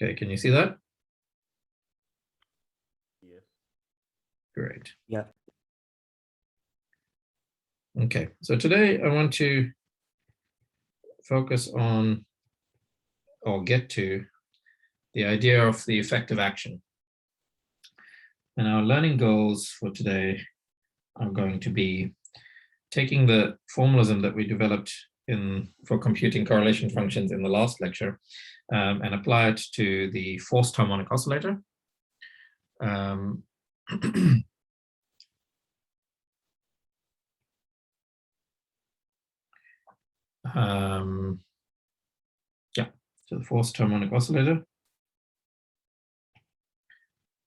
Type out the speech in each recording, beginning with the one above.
Okay, can you see that? Yes. Great. Yeah. Okay, so today I want to focus on, or get to, the idea of the effective action. And our learning goals for today are going to be taking the formalism that we developed for computing correlation functions in the last lecture and apply it to the forced harmonic oscillator. Yeah, so the forced harmonic oscillator.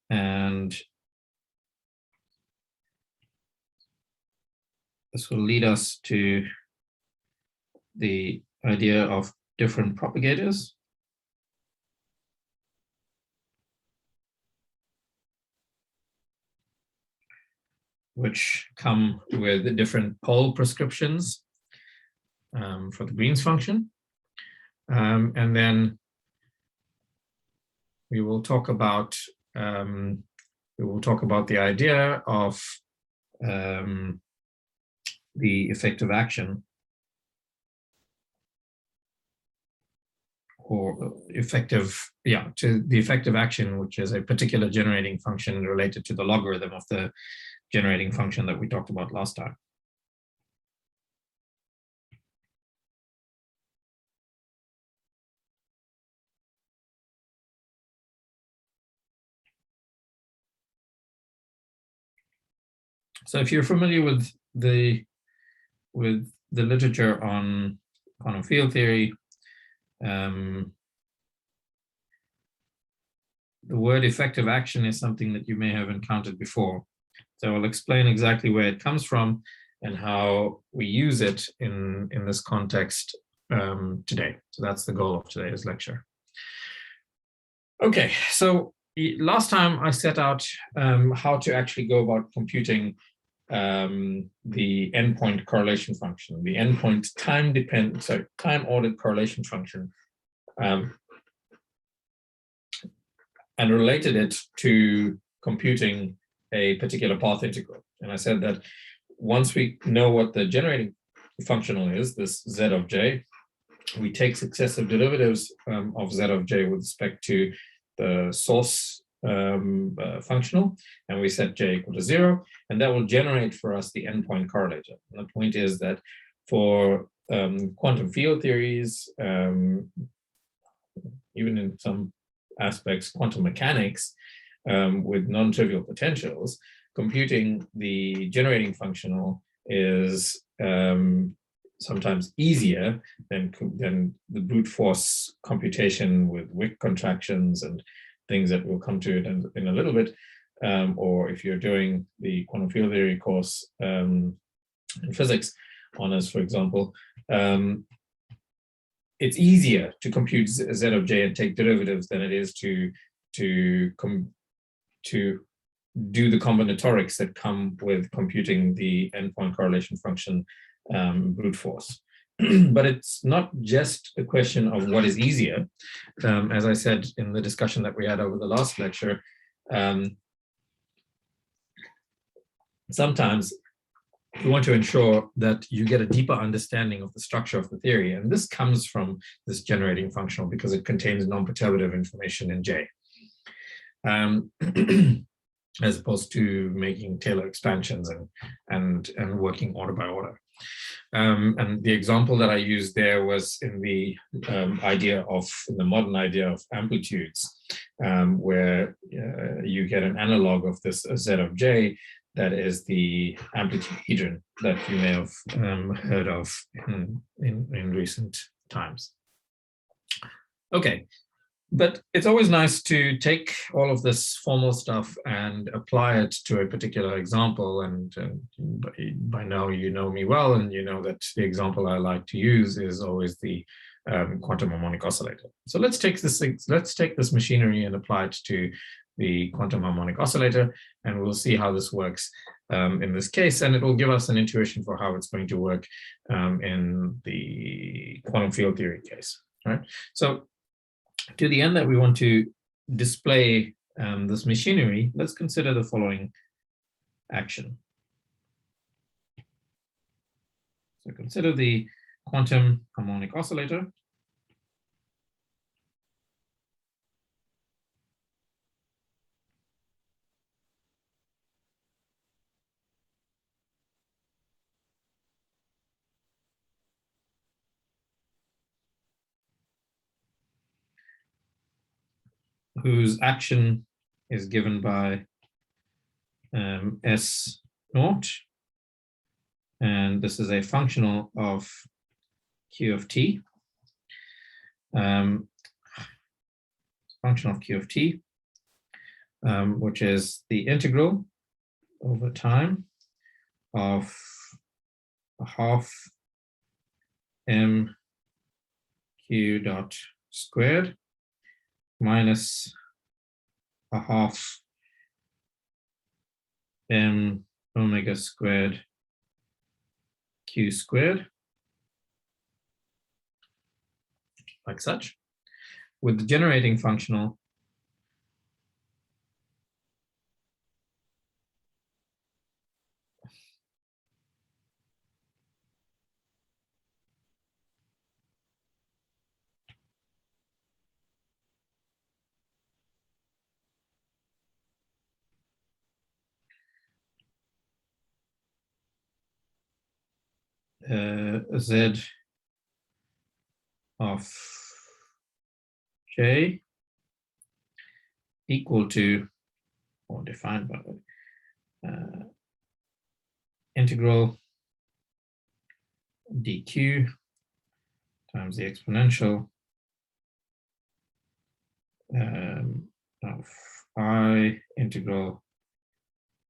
And this will lead us to the idea of different propagators. Which come with different pole prescriptions for the Green's function. And then we will talk about the idea of the effective action, or to the effective action, which is a particular generating function related to the logarithm of the generating function that we talked about last time. So if you're familiar with the literature on quantum field theory, the word effective action is something that you may have encountered before. So I'll explain exactly where it comes from and how we use it in this context today. So that's the goal of today's lecture. Okay, so last time I set out how to actually go about computing the endpoint correlation function, the endpoint time-ordered correlation function, and related it to computing a particular path integral. And I said that once we know what the generating functional is, this z of j, we take successive derivatives of z of j with respect to the source functional, and we set j equal to 0, and that will generate for us the endpoint correlator. And the point is that for quantum field theories, even in some aspects, quantum mechanics, with non-trivial potentials, computing the generating functional is sometimes easier than the brute force computation with Wick contractions and things that we'll come to in a little bit, or if you're doing the quantum field theory course in physics honors, for example, it's easier to compute z of j and take derivatives than it is to do the combinatorics that come with computing the endpoint correlation function brute force. But it's not just a question of what is easier. As I said in the discussion that we had over the last lecture, sometimes you want to ensure that you get a deeper understanding of the structure of the theory. And this comes from this generating functional because it contains non-perturbative information in J. As opposed to making Taylor expansions and working order by order. And the example that I used there was in the modern idea of amplitudes, where you get an analog of this Z of J that is the amplitude that you may have heard of in recent times. Okay. But it's always nice to take all of this formal stuff and apply it to a particular example. And by now you know me well, and you know that the example I like to use is always the quantum harmonic oscillator. So let's take this machinery and apply it to the quantum harmonic oscillator, and we'll see how this works in this case, and it will give us an intuition for how it's going to work in the quantum field theory case. Right? So to the end that we want to display this machinery, let's consider the following action. So consider the quantum harmonic oscillator. Whose action is given by S naught, and this is a functional of Q of t. Function of Q of t, which is the integral over time of a half m q dot squared minus a half m omega squared q squared, like such, with the generating functional z of j equal to, or defined by integral dq times the exponential of I integral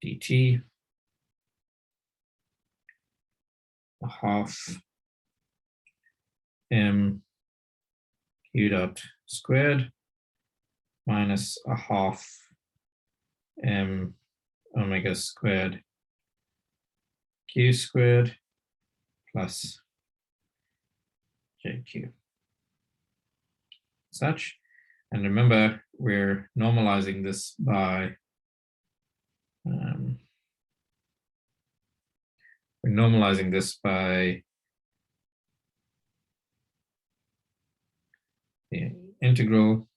dt a half m q dot squared minus a half m omega squared q squared plus jq. Such, and remember we're normalizing this by the integral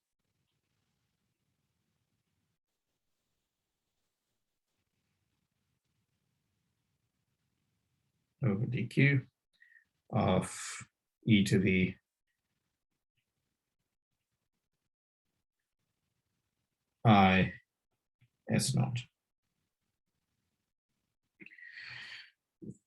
over dq of e to the I s naught.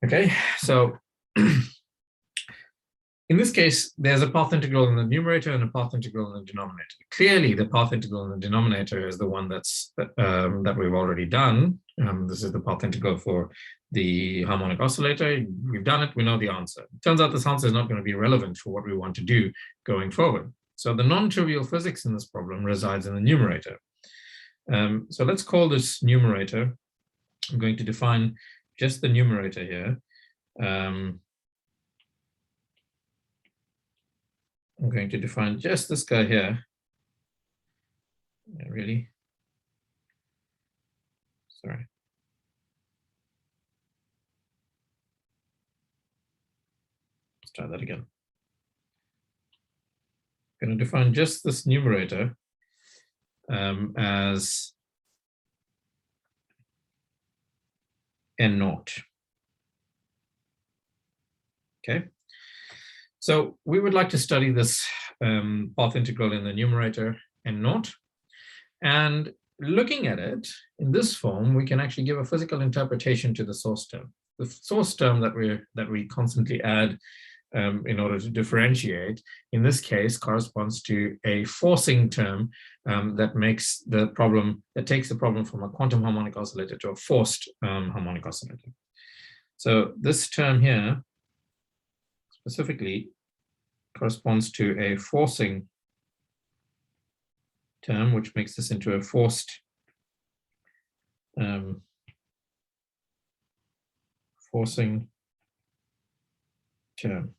Okay, so in this case, there's a path integral in the numerator and a path integral in the denominator. Clearly, the path integral in the denominator is the one that's that we've already done. This is the path integral for the harmonic oscillator. We've done it, we know the answer. It turns out this answer is not going to be relevant for what we want to do going forward. So the non-trivial physics in this problem resides in the numerator. So let's call this numerator. I'm going to define just the numerator here. I'm going to define just this guy here. Yeah, really? Sorry. Let's try that again. I'm going to define just this numerator as n naught. Okay. So we would like to study this path integral in the numerator n naught. And looking at it in this form, we can actually give a physical interpretation to the source term. The source term that we constantly add in order to differentiate, in this case, corresponds to a forcing term that makes the problem, that takes the problem from a quantum harmonic oscillator to a forced harmonic oscillator. So this term here specifically corresponds to a forcing term, which makes this into a forced forcing term.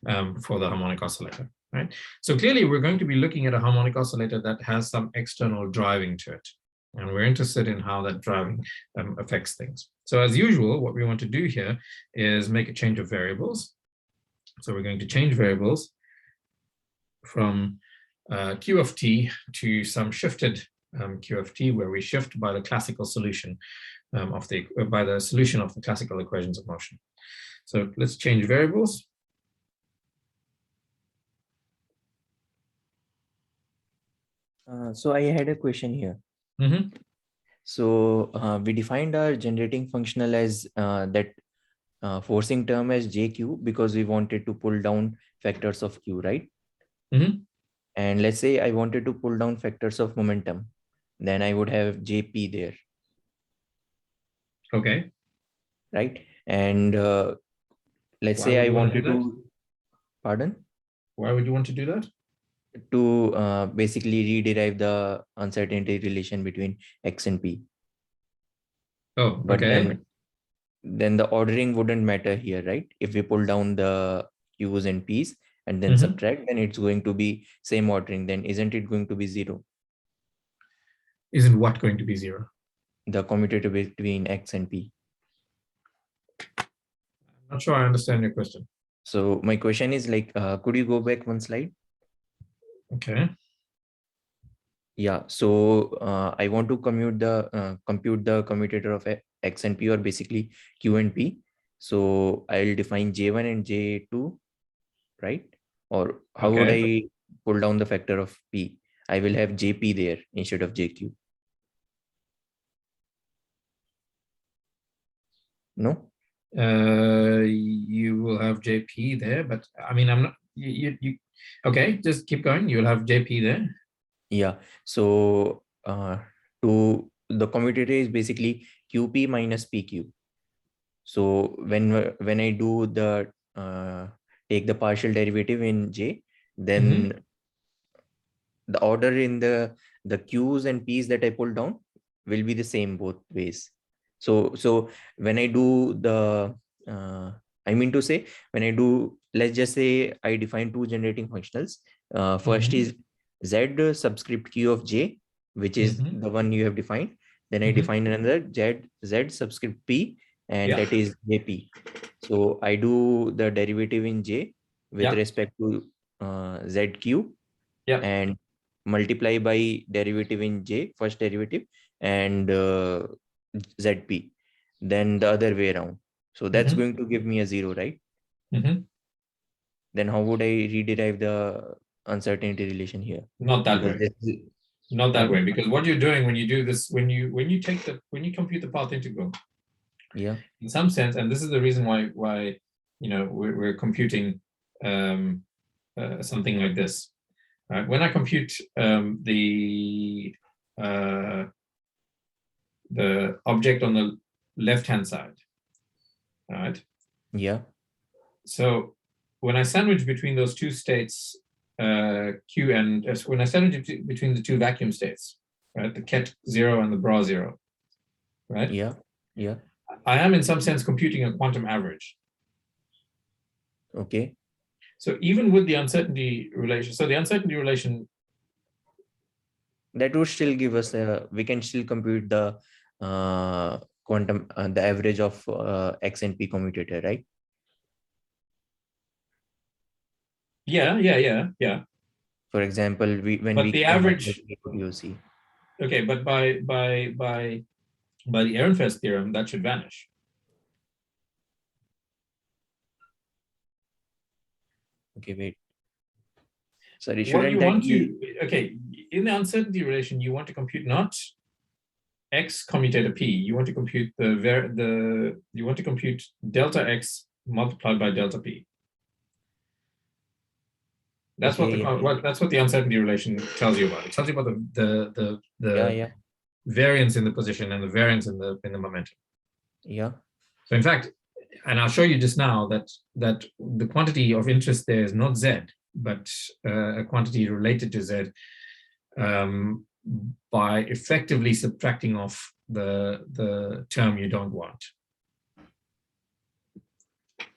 for the harmonic oscillator, right? So clearly we're going to be looking at a harmonic oscillator that has some external driving to it. And we're interested in how that driving affects things. So as usual, what we want to do here is make a change of variables. So we're going to change variables from Q of t to some shifted Q of t, where we shift by the classical solution by the solution of the classical equations of motion. So let's change variables. So I had a question here. Mm-hmm. So we defined our generating functional as that forcing term as JQ because we wanted to pull down factors of Q, right? Mm-hmm. And let's say I wanted to pull down factors of momentum, then I would have JP there. Okay. Right. And let's Why say would I you want to wanted do that? to, pardon? Why would you want to do that? To basically rederive the uncertainty relation between X and P. Oh, But okay. then the ordering wouldn't matter here, right? If we pull down the Q's and P's and then Mm-hmm. subtract, then it's going to be same ordering. Then isn't it going to be 0? Isn't what going to be 0? The commutator between X and P. I'm not sure I understand your question. So my question is like, could you go back one slide? Okay. Yeah. So I want to compute the commutator of X and P, or basically Q and P. So I'll define J1 and J2, right? Or how would I pull down the factor of P? I will have JP there instead of JQ. No? You will have JP there, but I mean, I'm not, okay, just keep going. You'll have JP there. Yeah. So to the commutator is basically QP minus PQ. So when I do the take the partial derivative in J, then the order in the Q's and P's that I pull down will be the same both ways. So when I do the I mean to say, when I do, let's just say I define two generating functionals. First is Z subscript Q of J, which is the one you have defined. Then I define another Z subscript P, and that is JP. So I do the derivative in J with respect to ZQ, and multiply by derivative in J, first derivative, and ZP, then the other way around. So that's going to give me a 0, right? Then how would I rederive the uncertainty relation here? Not that way. Not that way, because what you're doing when you do this, when you compute the path integral, in some sense, and this is the reason why we're computing something like this. Right? When I compute the object on the left-hand side, right? Yeah. So when I sandwich between those two states, Q and when I sandwich between the two vacuum states, right, the ket 0 and the bra 0, right? Yeah. Yeah. I am in some sense computing a quantum average. Okay. So even with the uncertainty relation, so the uncertainty relation, that would still give us we can still compute the quantum, the average of X and P commutator, right? Yeah. For example, when the average, POC. Okay, but by the Ehrenfest theorem, that should vanish. Okay, wait. Sorry, What you want to, okay, in the uncertainty relation, you want to compute not X commutator P. You want to compute you want to compute delta X multiplied by delta P. That's that's what the uncertainty relation tells you about. It tells you about the variance in the position and the variance in the momentum. Yeah. So in fact, and I'll show you just now that the quantity of interest there is not Z, but a quantity related to Z by effectively subtracting off the term you don't want.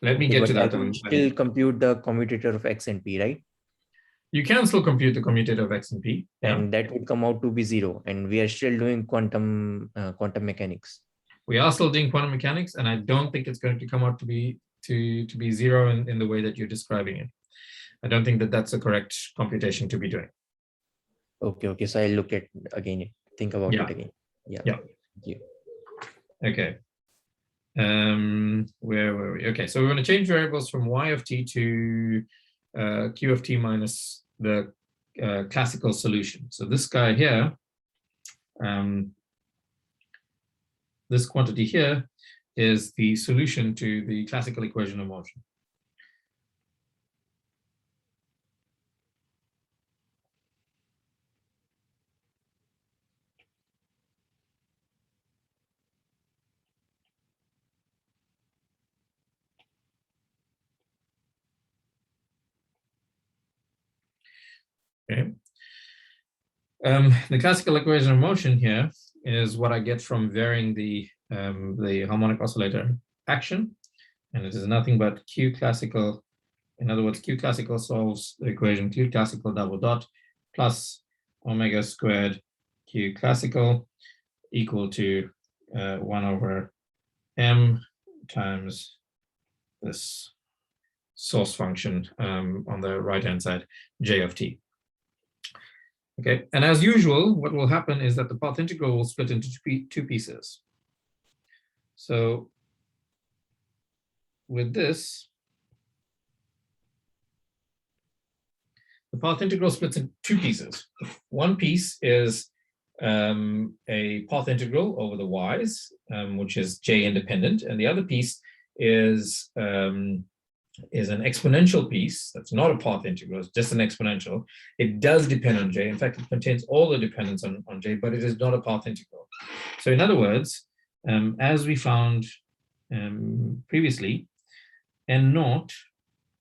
Let me Okay, get but to that that. would still compute the commutator of X and P, right? You can still compute the commutator of X and P. Yeah. And that would come out to be 0. And we are still doing quantum mechanics. We are still doing quantum mechanics, and I don't think it's going to come out to be 0 in the way that you're describing it. I don't think that that's the correct computation to be doing. Okay. So I'll look at again, think about it again. Yeah. Thank you. Okay. Where were we? Okay, so we're going to change variables from y of t to q of t minus the classical solution. So this guy here, this quantity here is the solution to the classical equation of motion. Okay. The classical equation of motion here is what I get from varying the harmonic oscillator action, and it is nothing but Q classical. In other words, Q classical solves the equation Q classical double dot plus omega squared Q classical equal to 1 over m times this source function on the right-hand side, j of t. Okay, and as usual, what will happen is that the path integral will split into two pieces. So with this, the path integral splits in two pieces. One piece is a path integral over the y's, which is j independent, and the other piece is an exponential piece that's not a path integral, it's just an exponential. It does depend on j. In fact, it contains all the dependence on j, but it is not a path integral. So in other words, as we found previously, n naught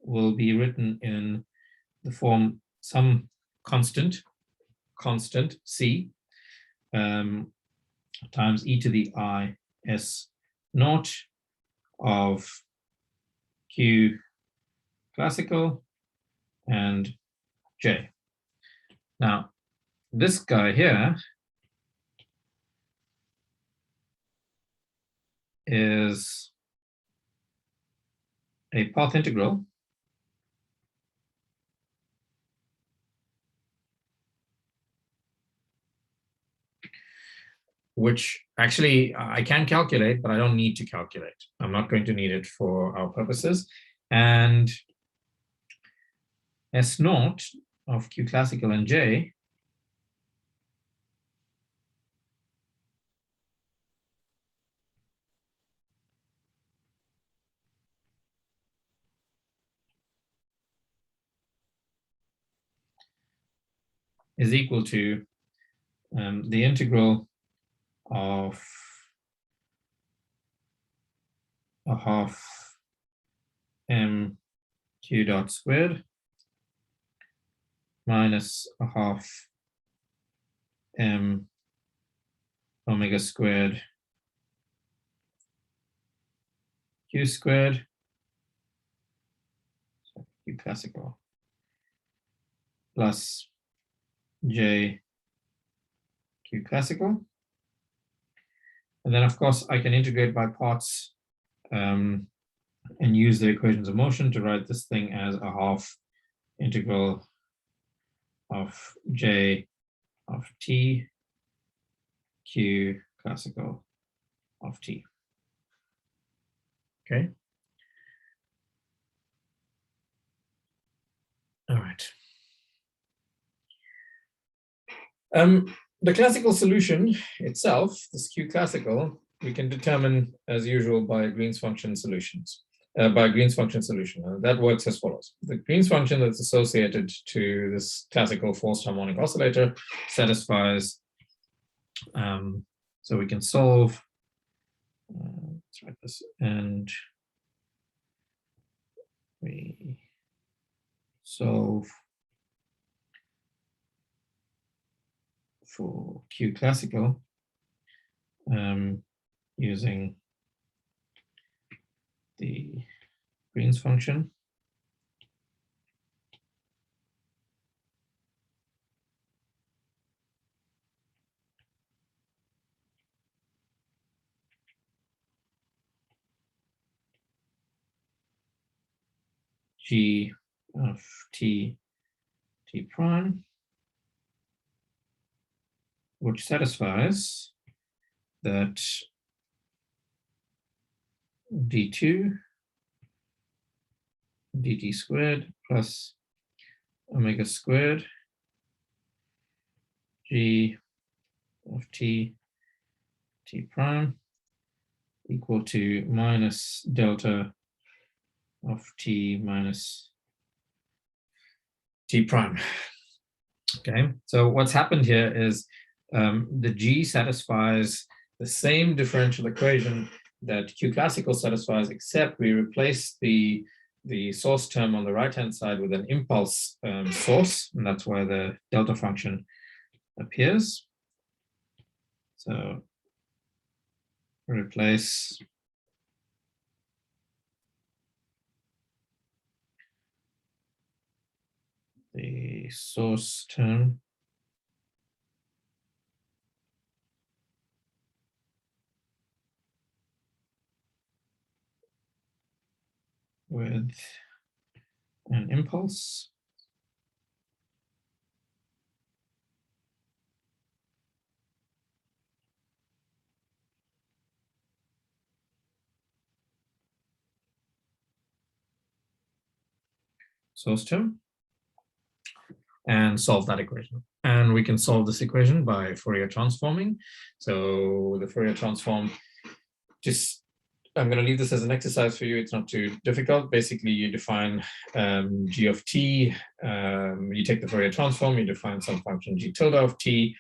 will be written in the form some constant c times e to the I s naught of q classical and j. Now, this guy here is a path integral which actually I can calculate, but I don't need to calculate. I'm not going to need it for our purposes. And S naught of Q classical and J is equal to the integral of a half m q dot squared minus a half m omega squared q squared, so q classical, plus j q classical. And then, of course, I can integrate by parts and use the equations of motion to write this thing as a half integral of j of t q classical of t. Okay. All right. The classical solution itself, this q classical, we can determine as usual by Green's function solutions. By Green's function solution. That works as follows. The Green's function that's associated to this classical forced harmonic oscillator satisfies, so we can solve, let's write this, and we solve for Q classical using the Green's function. G of t prime, which satisfies that d2 dt squared plus omega squared g of t prime equal to minus delta of t minus t prime. Okay, so what's happened here is the G satisfies the same differential equation that Q classical satisfies, except we replace the source term on the right-hand side with an impulse source, and that's where the delta function appears. So replace the source term with an impulse. Source term, and solve that equation. And we can solve this equation by Fourier transforming. So the Fourier transform, just I'm going to leave this as an exercise for you. It's not too difficult. Basically, you define g of t. You take the Fourier transform. You define some function g tilde of t.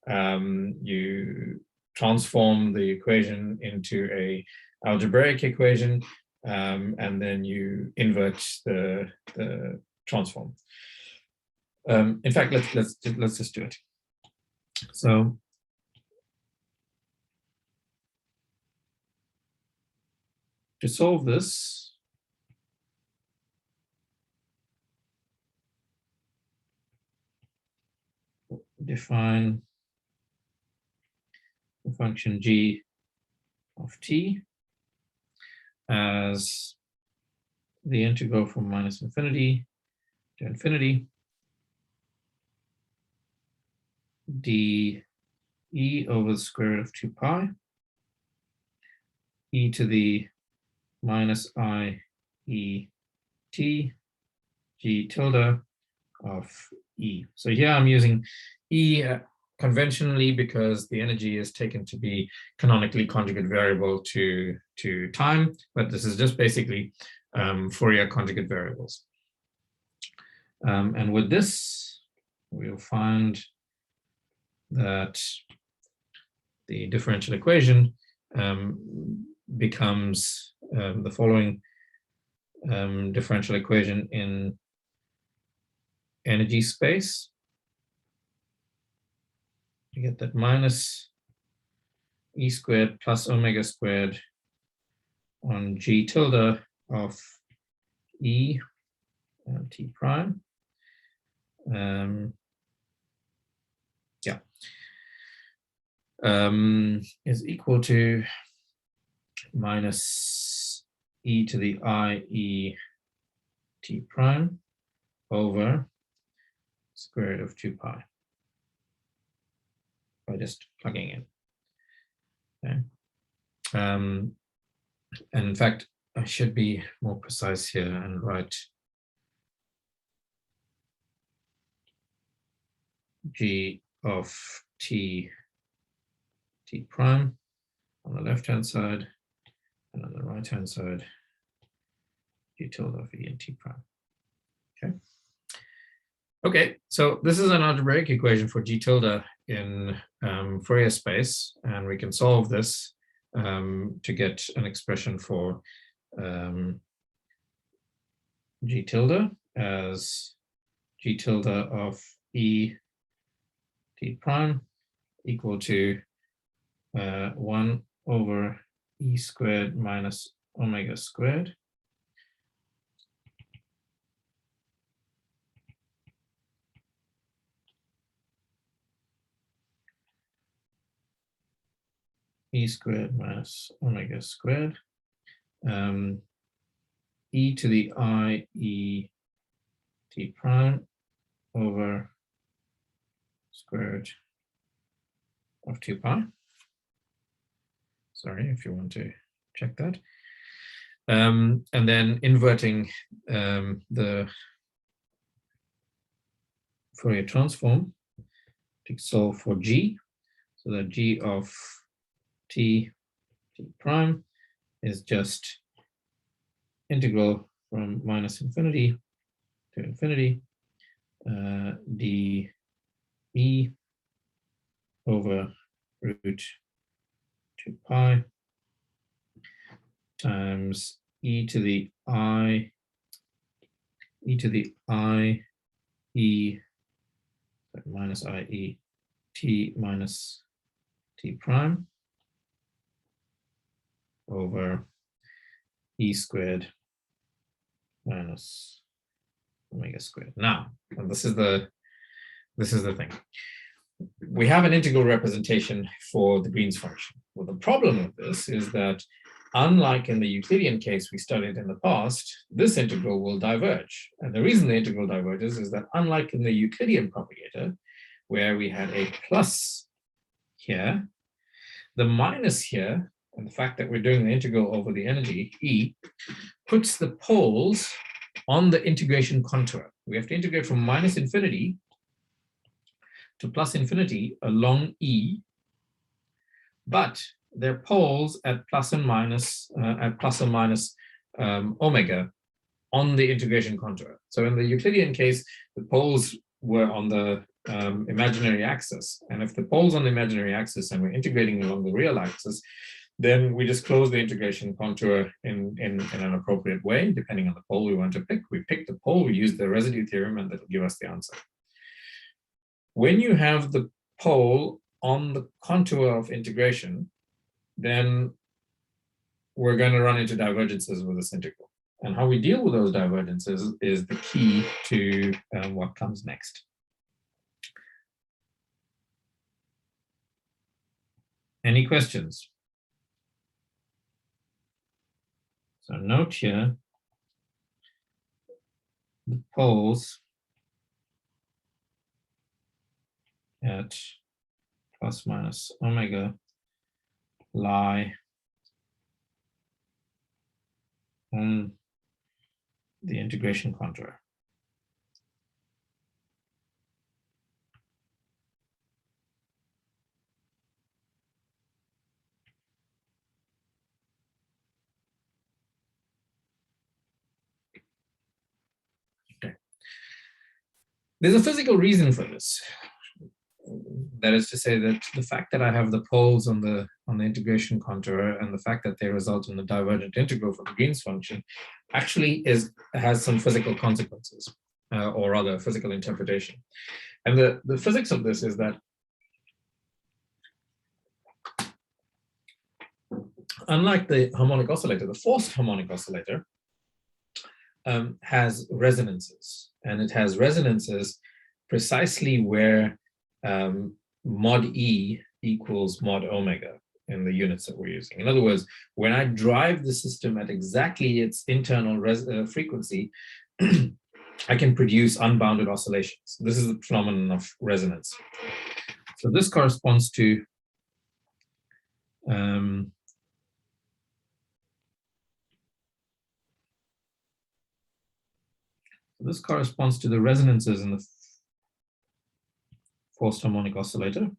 You transform the equation into a algebraic equation, and then you invert the transform. In fact, let's just do it. So to solve this, define the function g of t as the integral from minus infinity to infinity d e over the square root of 2 pi e to the minus I e t g tilde of e. So here I'm using e conventionally because the energy is taken to be canonically conjugate variable to time, but this is just basically Fourier conjugate variables. And with this, we'll find that the differential equation becomes the following differential equation in energy space. You get that minus e squared plus omega squared on g tilde of e t prime. Is equal to minus e to the I e t prime over square root of 2 pi by just plugging in. Okay. And in fact, I should be more precise here and write g of t prime on the left-hand side, and on the right-hand side, g tilde of e and t prime. Okay. Okay, so this is an algebraic equation for g tilde in Fourier space, and we can solve this to get an expression for g tilde as g tilde of e t prime equal to 1 over e squared minus omega squared e squared minus omega squared, e to the I e t prime over square root of 2 pi. Sorry, if you want to check that. And then inverting the Fourier transform to solve for g, so that g of t prime is just integral from minus infinity to infinity d e over root 2 pi times e to the I e minus I e t minus t prime over e squared minus omega squared. Now, and this is the thing. We have an integral representation for the Green's function. Well, the problem with this is that unlike in the Euclidean case we studied in the past, this integral will diverge. And the reason the integral diverges is that unlike in the Euclidean propagator, where we had a plus here, the minus here, and the fact that we're doing the integral over the energy, E, puts the poles on the integration contour. We have to integrate from minus infinity to plus infinity along E, but they're poles at plus and minus, omega on the integration contour. So in the Euclidean case, the poles were on the imaginary axis. And if the pole's on the imaginary axis and we're integrating along the real axis, then we just close the integration contour in an appropriate way, depending on the pole we want to pick. We pick the pole, we use the residue theorem, and that'll give us the answer. When you have the pole on the contour of integration, then we're going to run into divergences with this integral. And how we deal with those divergences is the key to what comes next. Any questions? So note here, the poles at plus minus omega lie on the integration contour. Okay. There's a physical reason for this. That is to say that the fact that I have the poles on the integration contour and the fact that they result in the divergent integral for the Green's function actually has some physical consequences, or rather physical interpretation. And the physics of this is that unlike the harmonic oscillator, the forced harmonic oscillator has resonances, and it has resonances precisely where mod E equals mod omega in the units that we're using. In other words, when I drive the system at exactly its internal frequency, I can produce unbounded oscillations. This is the phenomenon of resonance. So this corresponds to the resonances in the forced harmonic oscillator.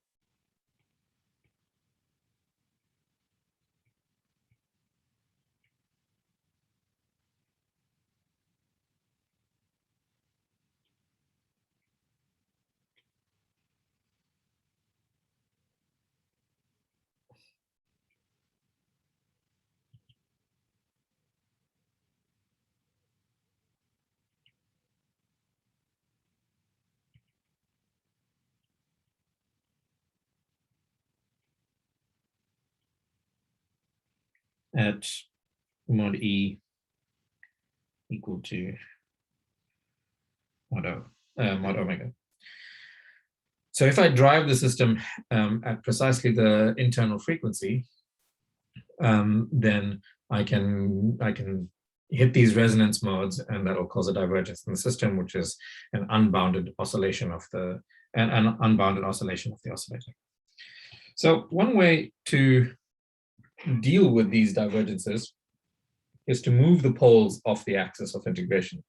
At mod E equal to mod omega. So if I drive the system at precisely the internal frequency, then I can hit these resonance modes, and that'll cause a divergence in the system, which is an unbounded oscillation of the oscillator. So one way to deal with these divergences is to move the poles off the axis of integration.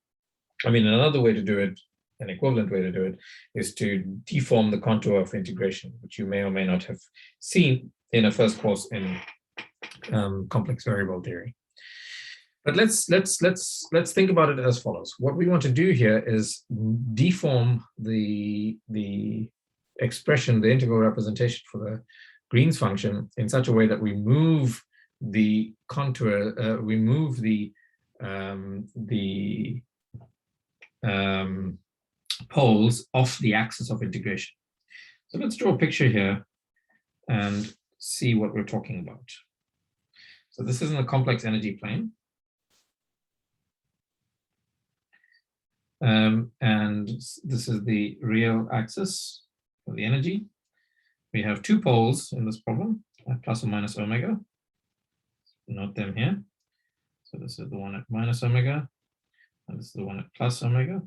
I mean, another way to do it, an equivalent way to do it, is to deform the contour of integration, which you may or may not have seen in a first course in complex variable theory. But let's think about it as follows. What we want to do here is deform the expression, the integral representation for the Green's function in such a way that we move the contour, we move the poles off the axis of integration. So let's draw a picture here and see what we're talking about. So this is in a complex energy plane. And this is the real axis for the energy. We have two poles in this problem, at plus or minus omega. Note them here. So this is the one at minus omega, and this is the one at plus omega.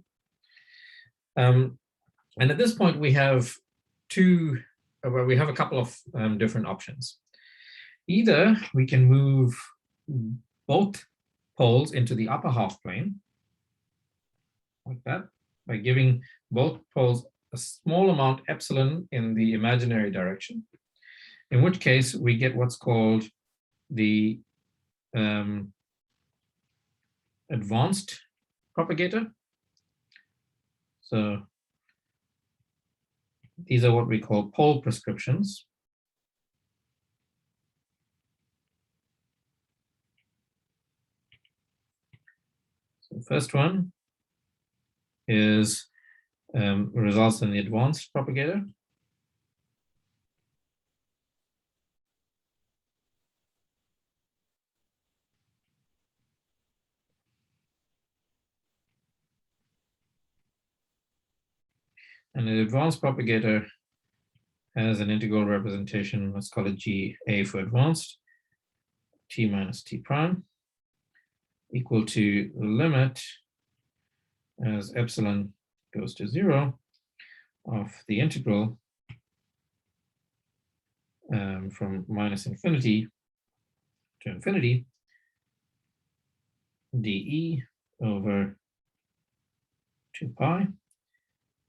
And at this point, we have a couple of different options. Either we can move both poles into the upper half plane, like that, by giving both poles a small amount epsilon in the imaginary direction, in which case we get what's called the advanced propagator. So these are what we call pole prescriptions. So the first one is results in the advanced propagator. And the advanced propagator has an integral representation, let's call it GA for advanced, t minus t prime, equal to the limit as epsilon goes to 0 of the integral from minus infinity to infinity dE over 2 pi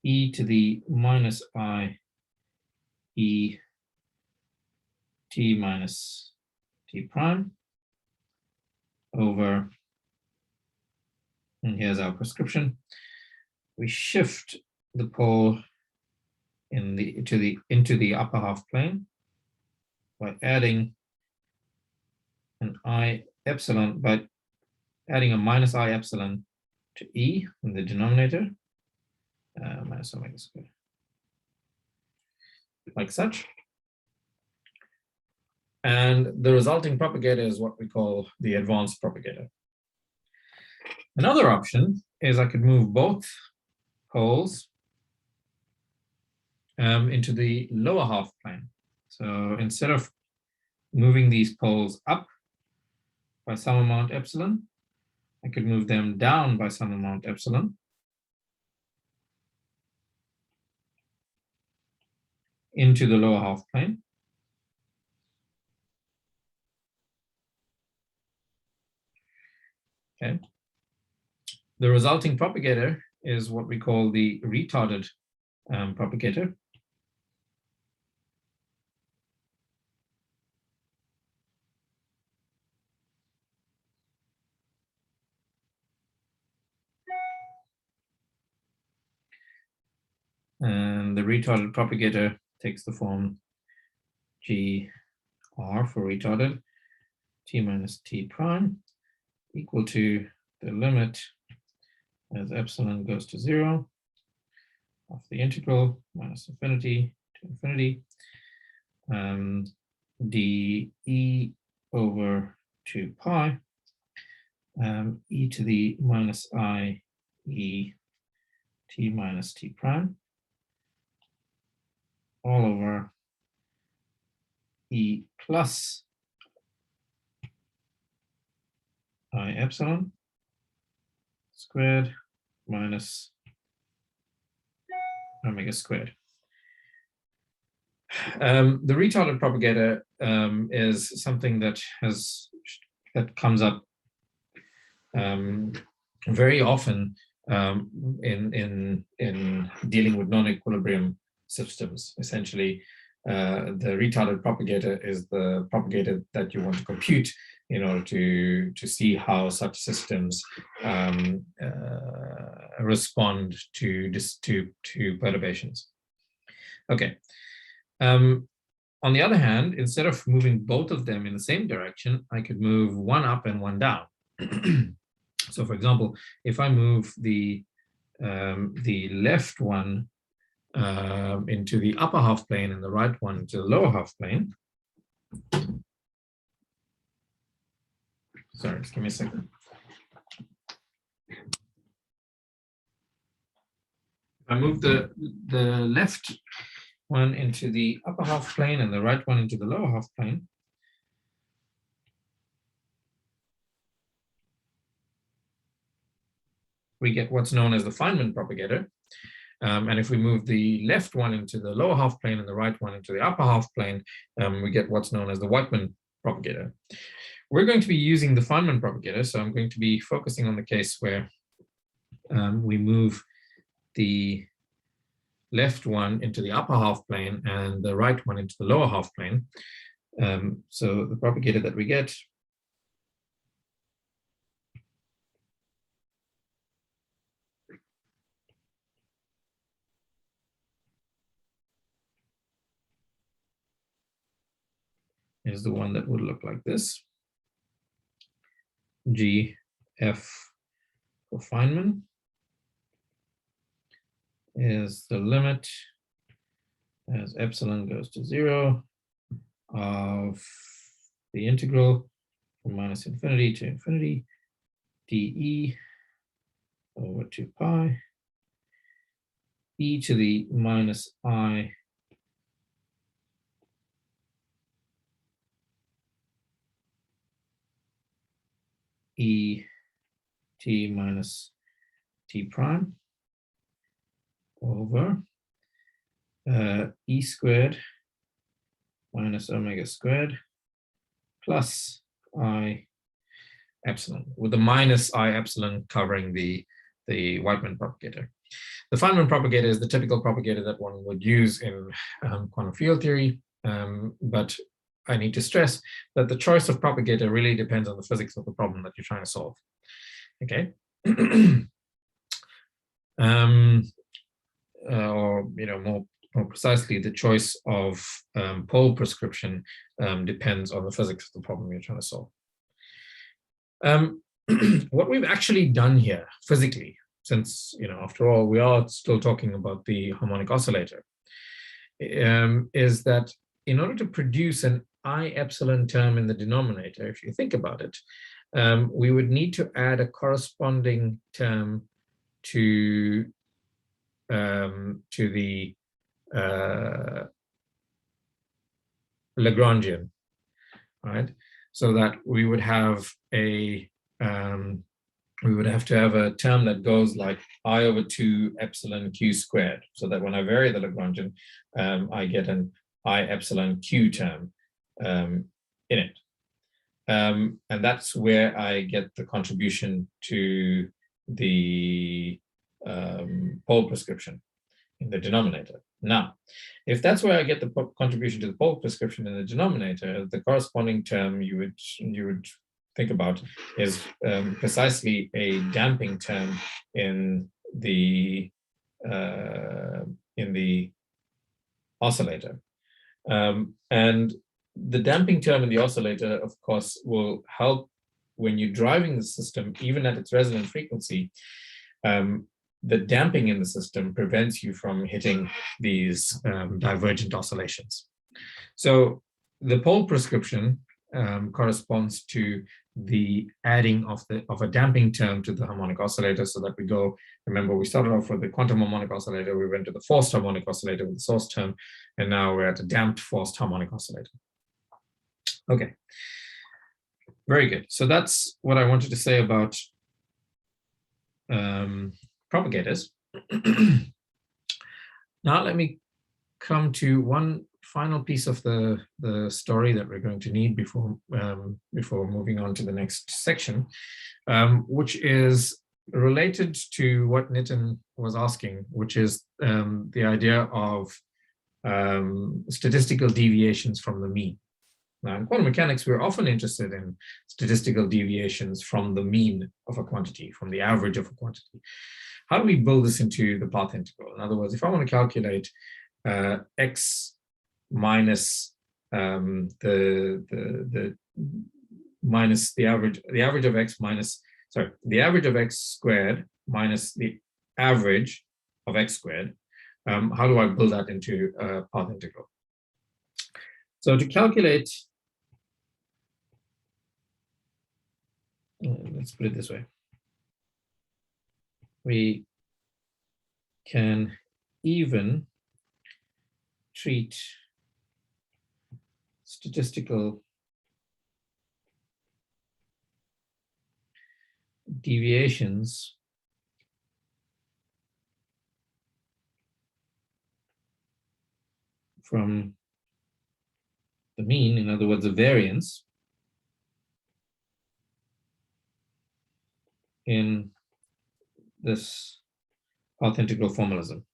e to the minus I e t minus t prime over, and here's our prescription. We shift the pole into the upper half plane by adding an I epsilon, by adding a minus I epsilon to E in the denominator, minus omega squared, like such. And the resulting propagator is what we call the advanced propagator. Another option is I could move both poles into the lower half plane. So instead of moving these poles up by some amount epsilon, I could move them down by some amount epsilon into the lower half plane. Okay. The resulting propagator is what we call the retarded propagator. And the retarded propagator takes the form GR for retarded, t minus t prime, equal to the limit as epsilon goes to 0 of the integral minus infinity to infinity dE over 2 pi e to the minus I e t minus t prime all over E plus I epsilon squared minus omega squared. The retarded propagator is something that comes up very often in dealing with non-equilibrium systems. Essentially, the retarded propagator is the propagator that you want to compute in order to see how such systems respond to perturbations. Okay. On the other hand, instead of moving both of them in the same direction, I could move one up and one down. So, for example, if I move the left one into the upper half plane and the right one into the lower half plane. Sorry, just give me a second. If I move the left one into the upper half plane and the right one into the lower half plane, we get what's known as the Feynman propagator. And if we move the left one into the lower half plane and the right one into the upper half plane, we get what's known as the Whiteman propagator. We're going to be using the Feynman propagator, so I'm going to be focusing on the case where we move the left one into the upper half plane and the right one into the lower half plane. So the propagator that we get is the one that would look like this. G, F for Feynman is the limit as epsilon goes to 0 of the integral from minus infinity to infinity dE over 2 pi e to the minus I e t minus t prime over e squared minus omega squared plus I epsilon, with the minus I epsilon covering the Whiteman propagator. The Feynman propagator is the typical propagator that one would use in quantum field theory, but I need to stress that the choice of propagator really depends on the physics of the problem that you're trying to solve. Okay. Or more precisely, the choice of pole prescription depends on the physics of the problem you're trying to solve. What we've actually done here physically, since after all we are still talking about the harmonic oscillator, is that in order to produce an I epsilon term in the denominator, if you think about it, we would need to add a corresponding term to the Lagrangian, right? So that we would have a we would have to have a term that goes like I over 2 epsilon q squared, so that when I vary the Lagrangian, I get an I epsilon q term in it. And that's where I get the contribution to the pole prescription in the denominator. Now, if that's where I get the contribution to the pole prescription in the denominator, the corresponding term you would think about is precisely a damping term in the oscillator. And the damping term in the oscillator, of course, will help when you're driving the system, even at its resonant frequency. The damping in the system prevents you from hitting these divergent oscillations. So the pole prescription corresponds to the adding of a damping term to the harmonic oscillator, so that we go, remember we started off with the quantum harmonic oscillator, we went to the forced harmonic oscillator with the source term, and now we're at a damped forced harmonic oscillator. Okay. Very good. So that's what I wanted to say about propagators. Now let me come to one final piece of the story that we're going to need before moving on to the next section, which is related to what Nitin was asking, which is the idea of statistical deviations from the mean. Now, in quantum mechanics, we're often interested in statistical deviations from the mean of a quantity, from the average of a quantity. How do we build this into the path integral? In other words, if I want to calculate x minus minus the average of x minus, sorry, the average of x squared minus the average of x squared, how do I build that into a path integral? So to calculate, let's put it this way. We can even treat statistical deviations from the mean, in other words, the variance, in this path integral formalism.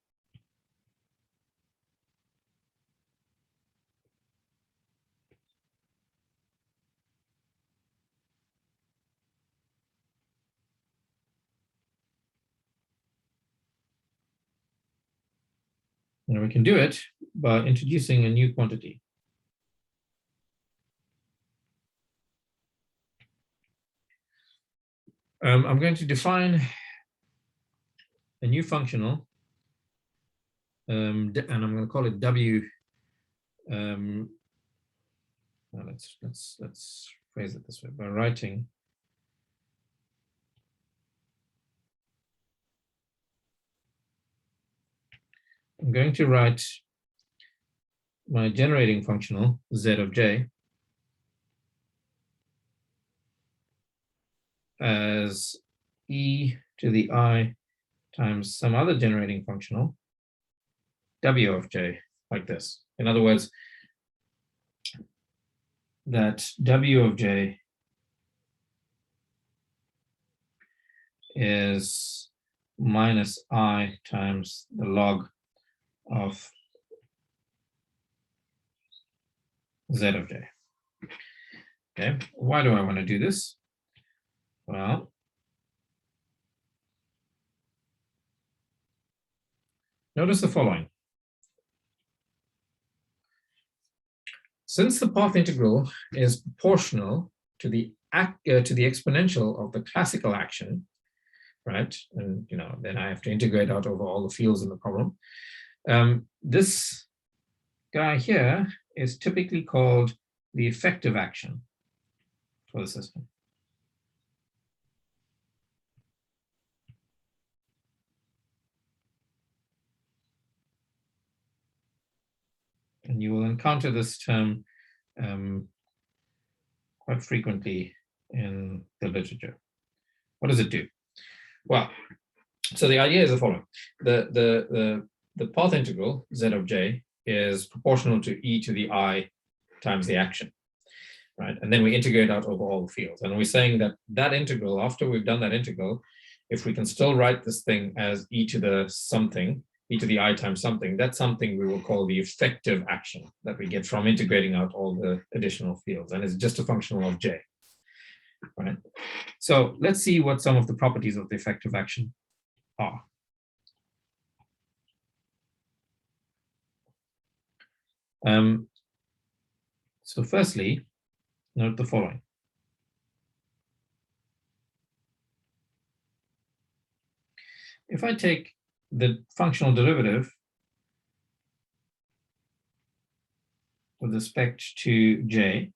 And we can do it by introducing a new quantity. I'm going to define a new functional, and I'm going to call it W. Let's phrase it this way by writing I'm going to write my generating functional z of j as e to the I times some other generating functional w of j, like this. In other words, that w of j is minus I times the log of z of j. Okay, why do I want to do this? Well, notice the following. Since the path integral is proportional to the exponential of the classical action, right? And then I have to integrate out over all the fields in the problem. This guy here is typically called the effective action for the system. And you will encounter this term quite frequently in the literature. What does it do? Well, so the idea is the following. The path integral, z of j, is proportional to e to the I times the action, right? And then we integrate out over all the fields. And we're saying that that integral, after we've done that integral, if we can still write this thing as e to the something, e to the I times something, that's something we will call the effective action that we get from integrating out all the additional fields. And it's just a function of j, right? So let's see what some of the properties of the effective action are. So firstly, note the following. If I take the functional derivative with respect to j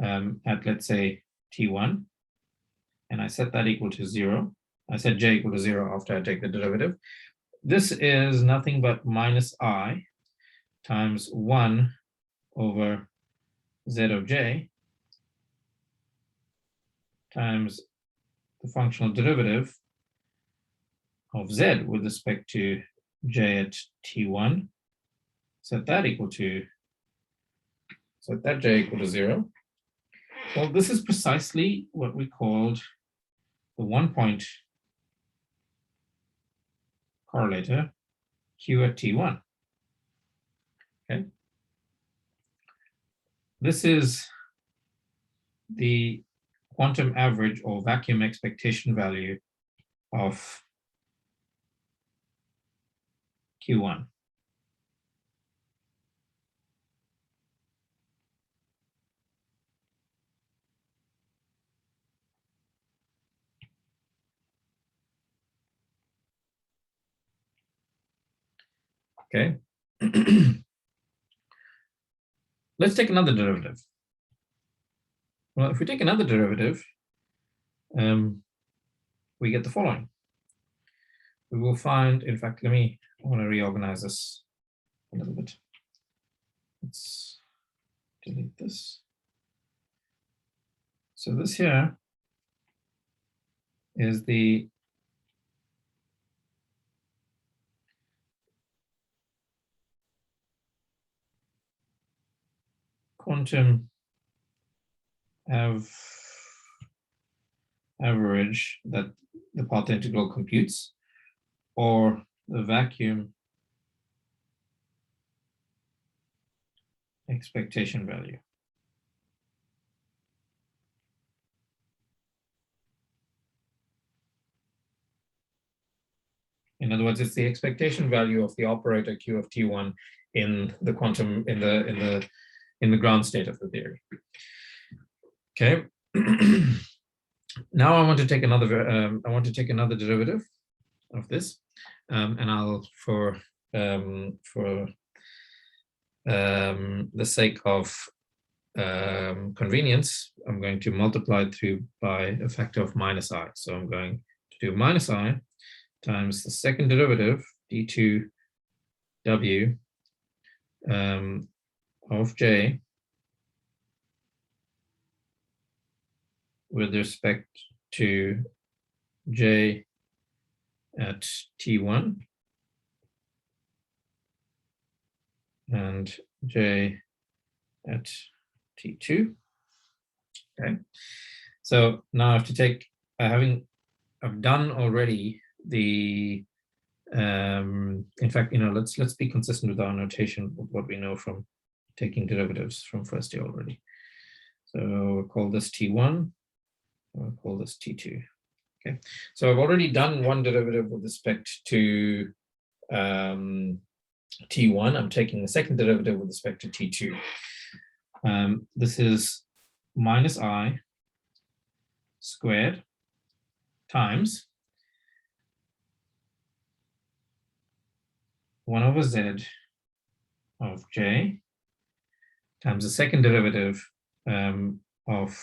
at, let's say, t1, and I set that equal to 0, I set j equal to 0 after I take the derivative, this is nothing but minus I times 1 over Z of j times the functional derivative of z with respect to j at t1, set that j equal to 0. Well, this is precisely what we called the one-point correlator q at t1. Okay. This is the quantum average or vacuum expectation value of q1. Okay. Let's take another derivative. Well, if we take another derivative, we get the following. We will find, in fact, I want to reorganize this a little bit. Let's delete this. So this here is the quantum average that the path integral computes, or the vacuum expectation value. In other words, it's the expectation value of the operator Q of T1 in the quantum in the ground state of the theory. Okay. Now I want to take another derivative of this, and I'll for the sake of convenience, I'm going to multiply it through by a factor of minus I. So I'm going to do minus I times the second derivative d2w of j with respect to j at t1 and j at t2. Okay, so now I have to take, I've done already the in fact, let's be consistent with our notation of what we know from taking derivatives from first year already. So we'll call this t1, we'll call this t2. Okay, so I've already done one derivative with respect to t1. I'm taking the second derivative with respect to t2. This is minus I squared times 1 over z of j times the second derivative of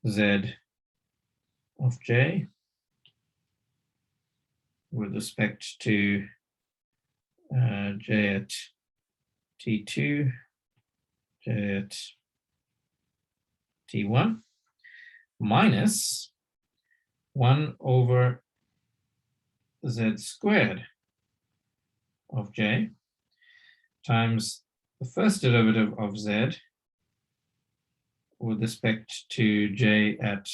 z of j with respect to j at t2, j at t1, minus 1 over z squared of j times the first derivative of z with respect to j at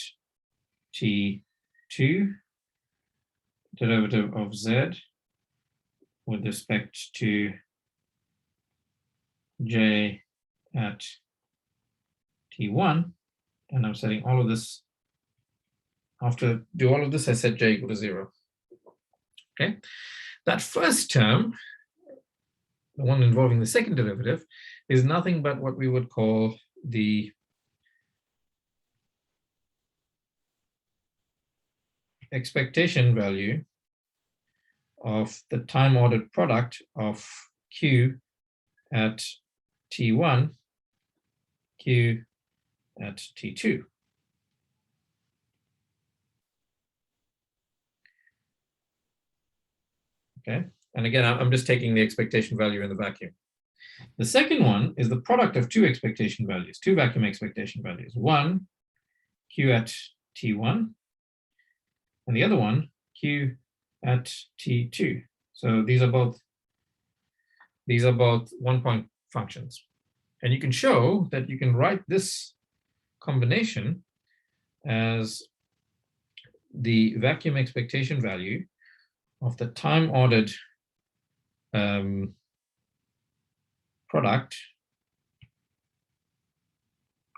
t2, derivative of z with respect to j at t1, and I'm setting all of this, after do all of this, I set j equal to 0. Okay, that first term, the one involving the second derivative, is nothing but what we would call the expectation value of the time-ordered product of q at t1, q at t2. Okay, and again, I'm just taking the expectation value in the vacuum. The second one is the product of two expectation values, two vacuum expectation values. One, Q at T1, and the other one, Q at T2. So these are both 1-point functions. And you can show that you can write this combination as the vacuum expectation value of the time-ordered product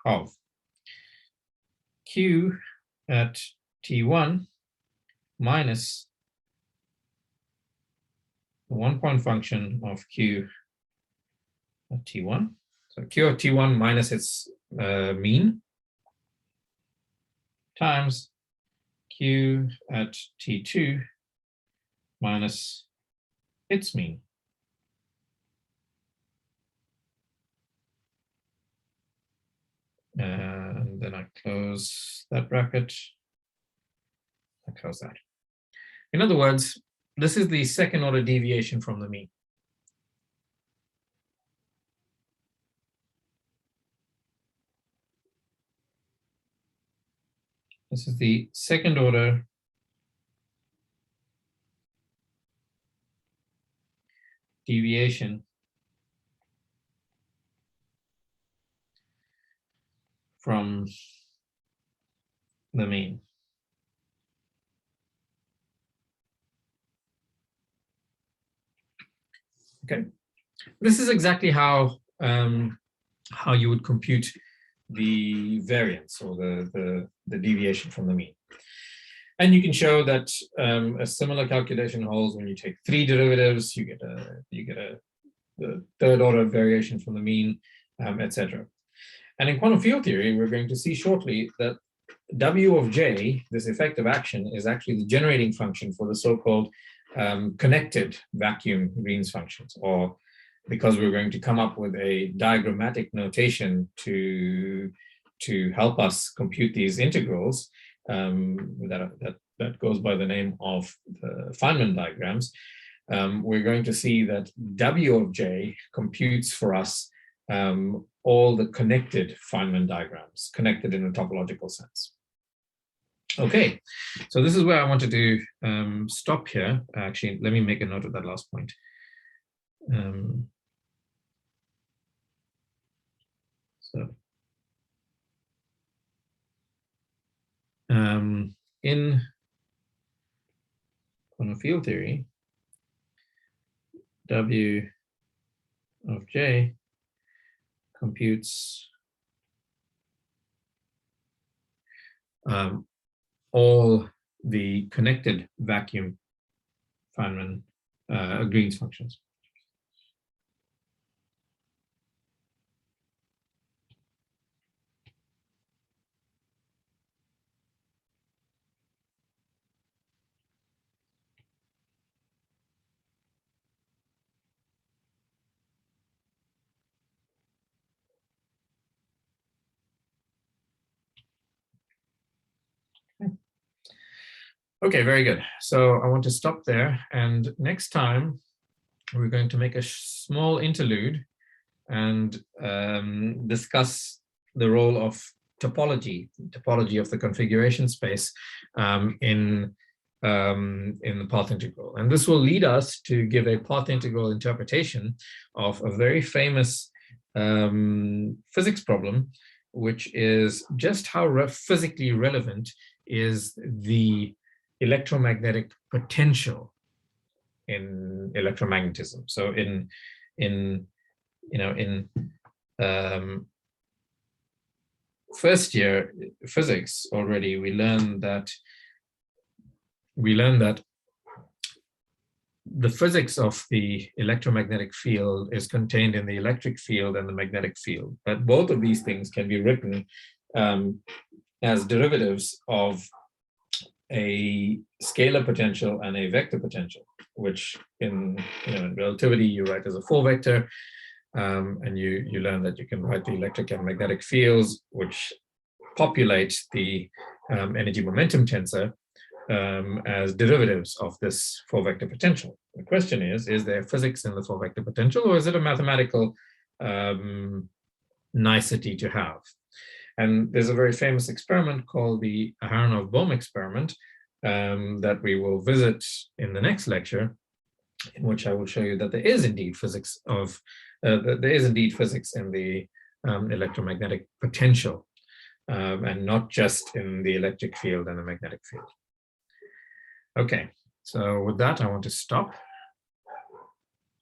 of Q at T1 minus the 1-point function of Q at T1. So Q at T1 minus its mean times Q at T2 minus its mean. And then I close that bracket. I close that. In other words, this is the second order deviation from the mean. This is the second order deviation from the mean. Okay, this is exactly how you would compute the variance or the deviation from the mean. And you can show that a similar calculation holds when you take 3 derivatives, you get the third order variation from the mean, etc. And in quantum field theory, we're going to see shortly that W of J, this effective action, is actually the generating function for the so-called connected vacuum Green's functions, or because we're going to come up with a diagrammatic notation to help us compute these integrals that goes by the name of the Feynman diagrams. We're going to see that W of J computes for us all the connected Feynman diagrams, connected in a topological sense. Okay, so this is where I wanted to stop here. Actually, let me make a note of that last point. In quantum field theory, W of J computes all the connected vacuum Feynman Green's functions. Okay, very good. So I want to stop there. And next time, we're going to make a small interlude and discuss the role of topology of the configuration space in the path integral. And this will lead us to give a path integral interpretation of a very famous physics problem, which is just how physically relevant is the electromagnetic potential in electromagnetism. So in first year physics already, we learned that the physics of the electromagnetic field is contained in the electric field and the magnetic field. But both of these things can be written as derivatives of a scalar potential and a vector potential, which in relativity you write as a 4-vector, and you learn that you can write the electric and magnetic fields, which populate the energy momentum tensor as derivatives of this four-vector potential. The question is there physics in the four-vector potential, or is it a mathematical nicety to have? And there's a very famous experiment called the Aharonov-Bohm experiment that we will visit in the next lecture, in which I will show you that there is indeed physics in the electromagnetic potential, and not just in the electric field and the magnetic field. Okay, so with that, I want to stop.